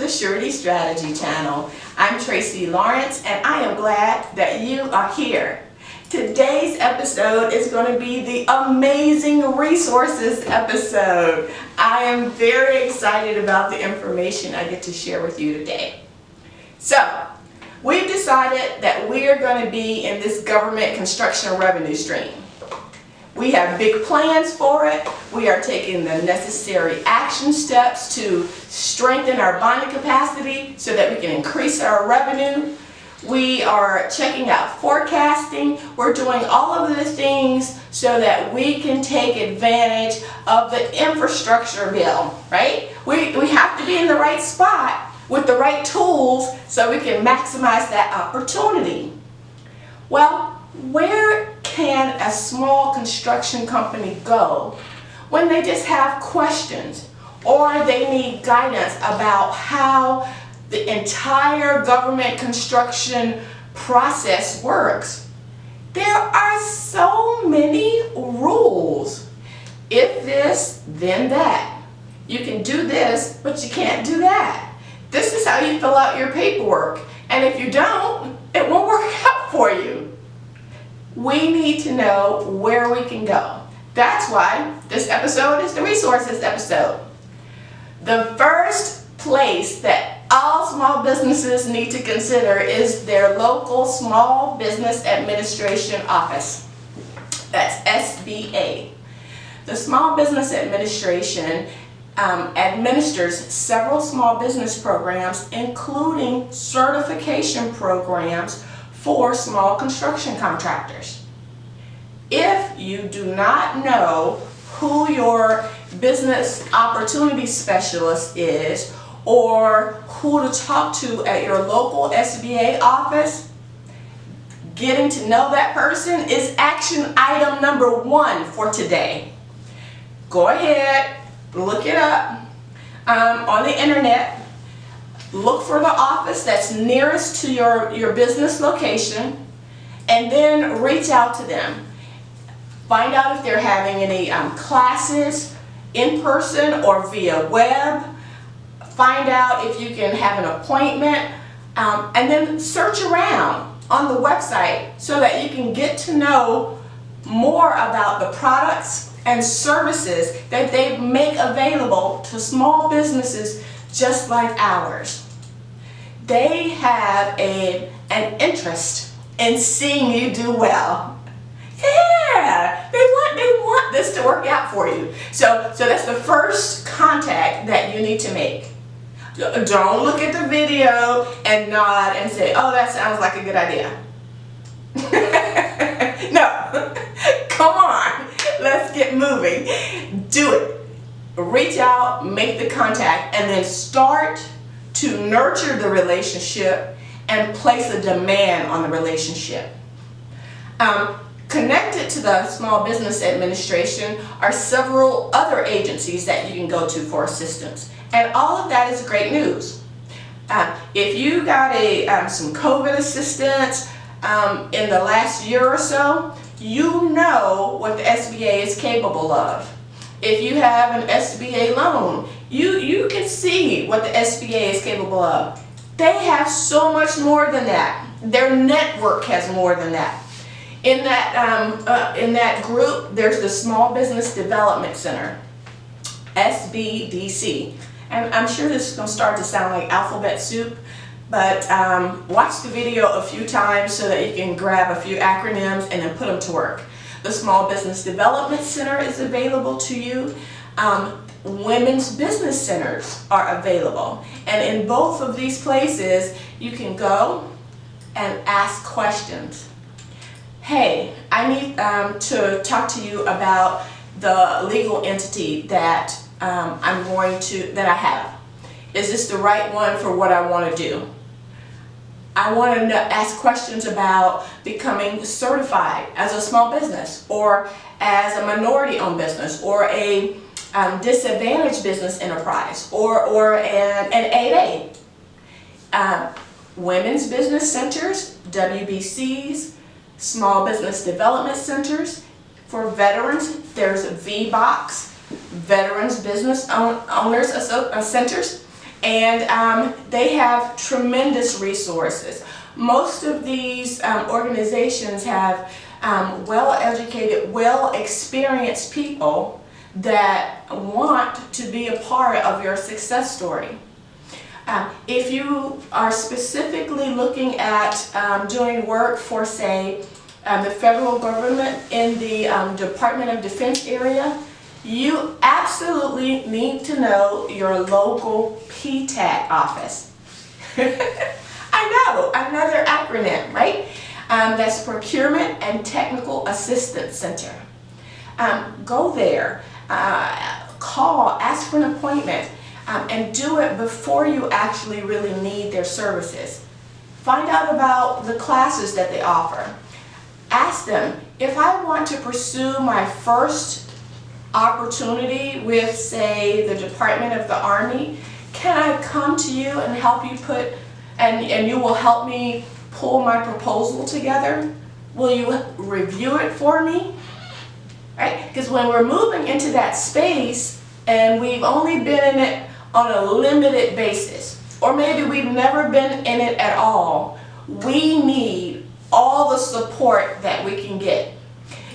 the Surety Strategy channel. I'm Tracy Lawrence and I am glad that you are here. Today's episode is going to be the amazing resources episode. I am very excited about the information I get to share with you today. So, we've decided that we are going to be in this government construction revenue stream. We have big plans for it. We are taking the necessary action steps to strengthen our bonding capacity so that we can increase our revenue. We are checking out forecasting. We're doing all of the things so that we can take advantage of the infrastructure bill, right? We have to be in the right spot with the right tools so we can maximize that opportunity. Well, where can a small construction company go when they just have questions or they need guidance about how the entire government construction process works? There are so many rules. If this, then that. You can do this, but you can't do that. This is how you fill out your paperwork. And if you don't, it won't work out for you. We need to know where we can go. That's why this episode is the resources episode. The first place that all small businesses need to consider is their local Small Business Administration Office. That's SBA. The Small Business Administration administers several small business programs, including certification programs for small construction contractors. If you do not know who your business opportunity specialist is or who to talk to at your local SBA office, getting to know that person is action item number 1 for today. Go ahead, look it up on the internet. Look for the office that's nearest to your business location and then reach out to them. Find out if they're having any classes in person or via web. Find out if you can have an appointment and then search around on the website so that you can get to know more about the products and services that they make available to small businesses just like ours. They have an interest in seeing you do well. Yeah, they want this to work out for you. So that's the first contact that you need to make. Don't look at the video and nod and say, oh, that sounds like a good idea. No, come on, let's get moving. Do it. Reach out, make the contact, and then start to nurture the relationship and place a demand on the relationship. Connected to the Small Business Administration are several other agencies that you can go to for assistance. And all of that is great news. If you got some COVID assistance in the last year or so, you know what the SBA is capable of. If you have an SBA loan, you can see what the SBA is capable of. They have so much more than that. Their network has more than that. In that group, there's the Small Business Development Center, SBDC. And I'm sure this is going to start to sound like alphabet soup, but watch the video a few times so that you can grab a few acronyms and then put them to work. The Small Business Development Center is available to you. Women's business centers are available. And in both of these places, you can go and ask questions. Hey, I need to talk to you about the legal entity that that I have. Is this the right one for what I want to do? I want to ask questions about becoming certified as a small business or as a minority-owned business or a disadvantaged business enterprise or an 8A. Women's business centers, WBCs, small business development centers. For veterans, there's VBOX, Veterans Business Owners Centers. and they have tremendous resources. Most of these organizations have well-educated, well-experienced people that want to be a part of your success story. If you are specifically looking at doing work for, say, the federal government in the Department of Defense area, you absolutely need to know your local PTAC office. I know, another acronym, right? That's Procurement and Technical Assistance Center. Go there, call, ask for an appointment, and do it before you actually really need their services. Find out about the classes that they offer. Ask them, if I want to pursue my first opportunity with, say, the Department of the Army, can I come to you and help you and you will help me pull my proposal together? Will you review it for me? Right? Because when we're moving into that space and we've only been in it on a limited basis, or maybe we've never been in it at all, we need all the support that we can get.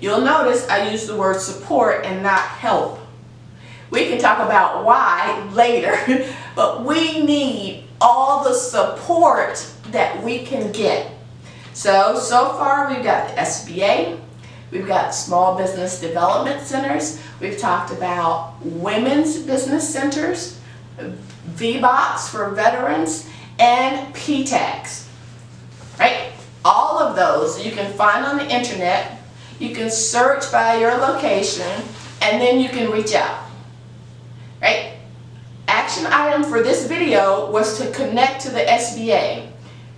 You'll notice I use the word support and not help. We can talk about why later, but we need all the support that we can get. So far we've got the SBA, we've got small business development centers, we've talked about women's business centers, VBOCs for veterans, and PTACs, right? All of those you can find on the internet. You can search by your location, and then you can reach out, right? Action item for this video was to connect to the SBA.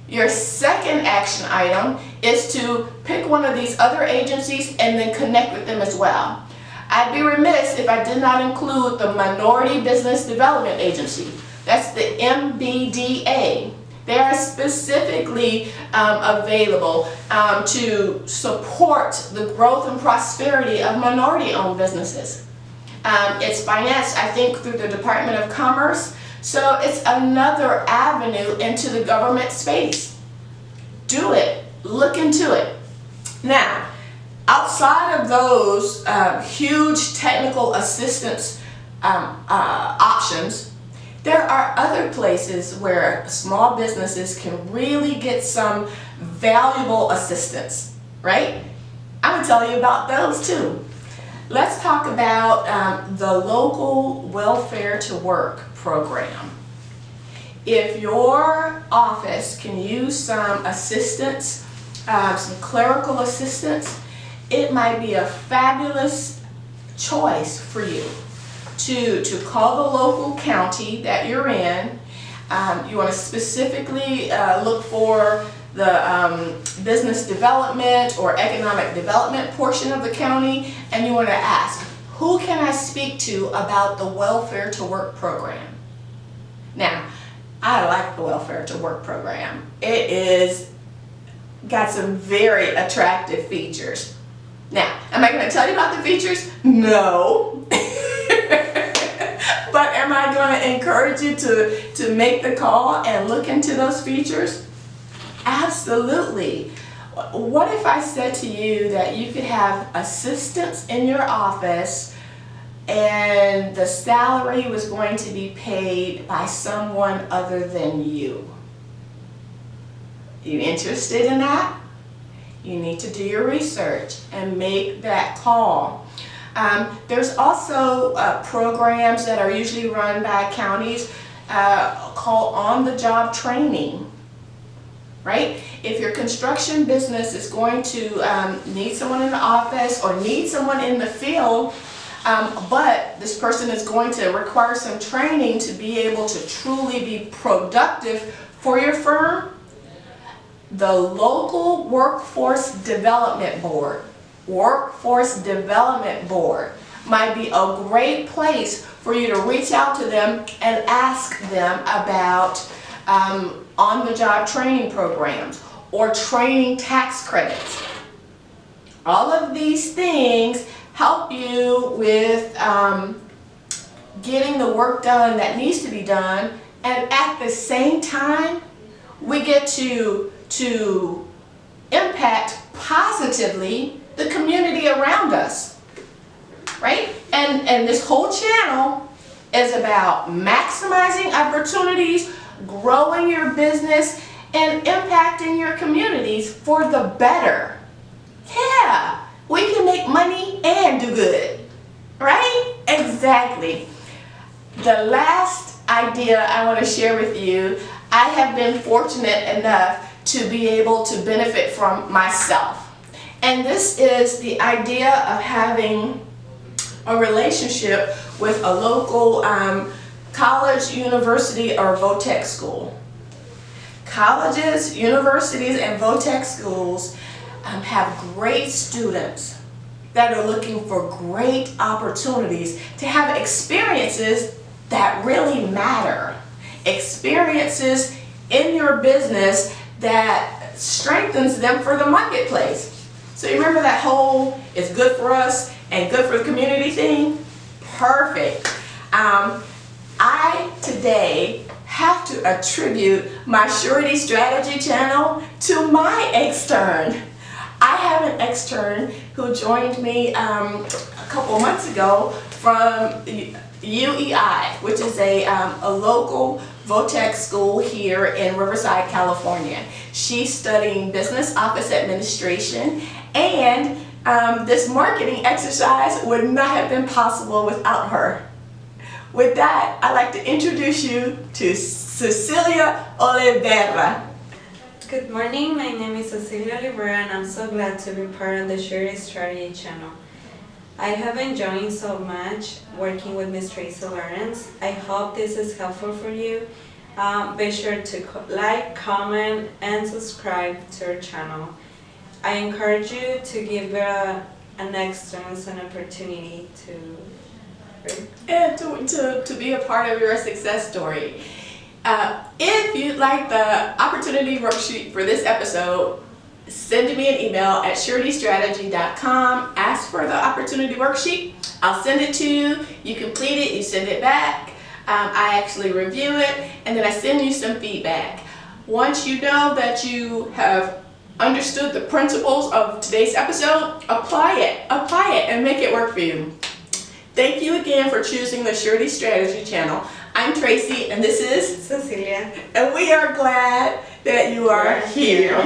Your second action item is to pick one of these other agencies and then connect with them as well. I'd be remiss if I did not include the Minority Business Development Agency. That's the MBDA. They are specifically available to support the growth and prosperity of minority-owned businesses. It's financed, I think, through the Department of Commerce, so it's another avenue into the government space. Do it. Look into it. Now, outside of those huge technical assistance options, there are other places where small businesses can really get some valuable assistance, right? I'm gonna tell you about those too. Let's talk about the local Welfare to Work program. If your office can use some assistance, some clerical assistance, it might be a fabulous choice for you to call the local county that you're in. You want to specifically look for the business development or economic development portion of the county, and you want to ask, who can I speak to about the Welfare to Work program? Now, I like the Welfare to Work program. It is got some very attractive features. Now, am I going to tell you about the features? No. But am I going to encourage you to make the call and look into those features? Absolutely. What if I said to you that you could have assistants in your office and the salary was going to be paid by someone other than you? You interested in that? You need to do your research and make that call. There's also programs that are usually run by counties called on-the-job training, right? If your construction business is going to need someone in the office or need someone in the field, but this person is going to require some training to be able to truly be productive for your firm, the local Workforce Development Board might be a great place for you to reach out to them and ask them about on-the-job training programs or training tax credits. All of these things help you with getting the work done that needs to be done And at the same time, we get to impact positively the community around us, right? And this whole channel is about maximizing opportunities, growing your business, and impacting your communities for the better. Yeah, we can make money and do good, right? Exactly. The last idea I want to share with you, I have been fortunate enough to be able to benefit from myself. And this is the idea of having a relationship with a local college, university, or vo-tech school. Colleges, universities, and vo-tech schools have great students that are looking for great opportunities to have experiences that really matter. Experiences in your business that strengthens them for the marketplace. So you remember that whole "it's good for us and good for the community" thing? Perfect. I today have to attribute my Surety Strategy channel to my extern. I have an extern who joined me a couple months ago from UEI, which is a local vo-tech school here in Riverside, California. She's studying business office administration, and this marketing exercise would not have been possible without her. With that, I'd like to introduce you to Cecilia Oliveira. Good morning, my name is Cecilia Oliveira and I'm so glad to be part of the Surety Strategy channel. I have enjoyed so much working with Ms. Tracy Lawrence. I hope this is helpful for you. Be sure to like, comment, and subscribe to our channel. I encourage you to give an external an opportunity to be a part of your success story. If you'd like the opportunity worksheet for this episode, send me an email at suretystrategy.com. Ask for the opportunity worksheet. I'll send it to you. You complete it, you send it back. I actually review it, and then I send you some feedback. Once you know that you have understood the principles of today's episode, apply it, and make it work for you. Thank you again for choosing the Surety Strategy channel. I'm Tracy, and this is Cecilia. And we are glad that you are here.